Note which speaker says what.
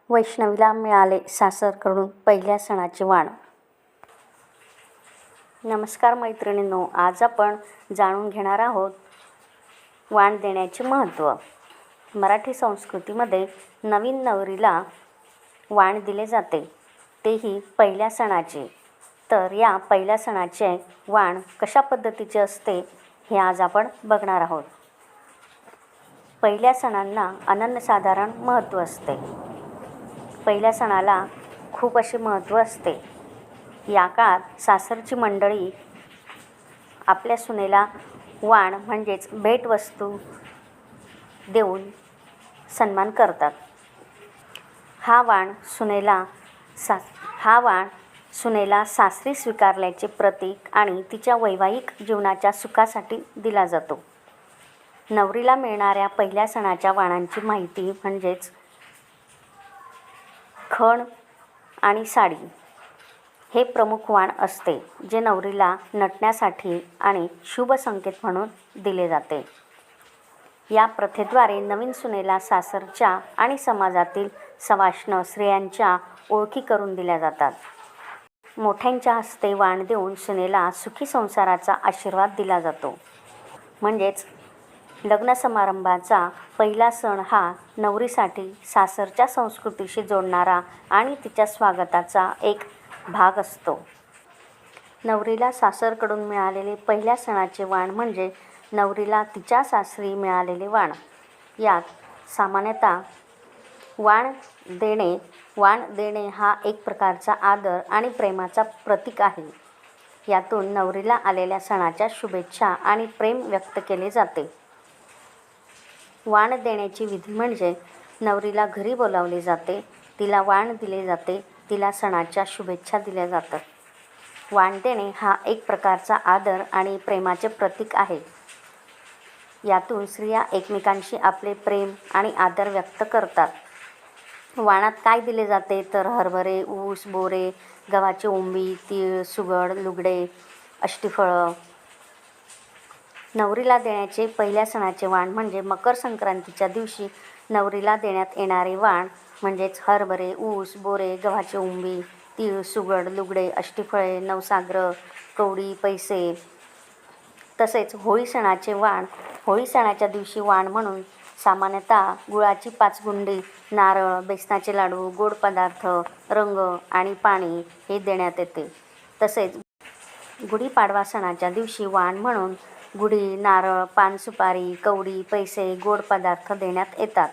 Speaker 1: वैष्णवीला मिळाले सासरकडून पहिल्या सणाचे वाण. नमस्कार मैत्रिणींनो, आज आपण जाणून घेणार आहोत वाण देण्याचे महत्त्व. मराठी संस्कृतीमध्ये नवीन नवरीला वाण दिले जाते, तेही पहिल्या सणाचे. तर या पहिल्या सणाचे वाण कशा पद्धतीचे असते हे आज आपण बघणार आहोत. पहिल्या सणांना अनन्यसाधारण महत्त्व असते. पहिल्या सणाला खूप असे महत्त्व असते. या काळात सासरची मंडळी आपल्या सुनेला वाण म्हणजेच भेटवस्तू देऊन सन्मान करतात. हा वाण सुनेला सासरी स्वीकारल्याचे प्रतीक आणि तिच्या वैवाहिक जीवनाच्या सुखासाठी दिला जातो. नवरीला मिळणाऱ्या पहिल्या सणाच्या वाणांची माहिती म्हणजेच खण आणि साडी हे प्रमुख वाण असते, जे नवरीला नटण्यासाठी आणि शुभ संकेत म्हणून दिले जाते. या प्रथेद्वारे नवीन सुनेला सासरच्या आणि समाजातील सवाष्ण स्त्रियांच्या ओळखी करून दिल्या जातात. मोठ्यांच्या हस्ते वाण देऊन सुनेला सुखी संसाराचा आशीर्वाद दिला जातो. म्हणजेच लग्न समारंभाचा पहिला सण हा नवरीसाठी सासरच्या संस्कृतीशी जोडणारा आणि तिच्या स्वागताचा एक भाग असतो. नवरीला सासरकडून मिळालेले पहिल्या सणाचे वाण म्हणजे नवरीला तिच्या सासरी मिळालेले वाण. यात सामान्यतः वाण देणे हा एक प्रकारचा आदर आणि प्रेमाचा प्रतीक आहे. यातून नवरीला आलेल्या सणाच्या शुभेच्छा आणि प्रेम व्यक्त केले जाते. वाण देण्याची विधी म्हणजे नवरीला घरी बोलावले जाते, तिला वाण दिले जाते, तिला सणाच्या शुभेच्छा दिल्या जातात. वाण देणे हा एक प्रकारचा आदर आणि प्रेमाचे प्रतीक आहे. यातून स्त्रिया एकमेकांशी आपले प्रेम आणि आदर व्यक्त करतात. वाणात काय दिले जाते तर हरभरे, ऊस, बोरे, गव्हाची ओंबी, तीळ, सुगड, लुगडे, अष्टीफळं. नवरीला देण्याचे पहिल्या सणाचे वाण म्हणजे मकर संक्रांतीच्या दिवशी नवरीला देण्यात येणारे वाण म्हणजेच हरभरे, ऊस, बोरे, गव्हाची ओंबी, तीळ, सुगड, लुगडे, अष्टीफळे, नवसाग्र, कवडी, पैसे. तसेच होळी सणाचे वाण. होळी सणाच्या दिवशी वाण म्हणून सामान्यतः गुळाची पाचगुंडी, नारळ, बेसनाचे लाडू, गोड पदार्थ, रंग आणि पाणी हे देण्यात येते. तसेच गुढीपाडवा सणाच्या दिवशी वाण म्हणून गुढी, नारळ, पान, सुपारी, कवडी, पैसे, गोड पदार्थ देण्यात येतात.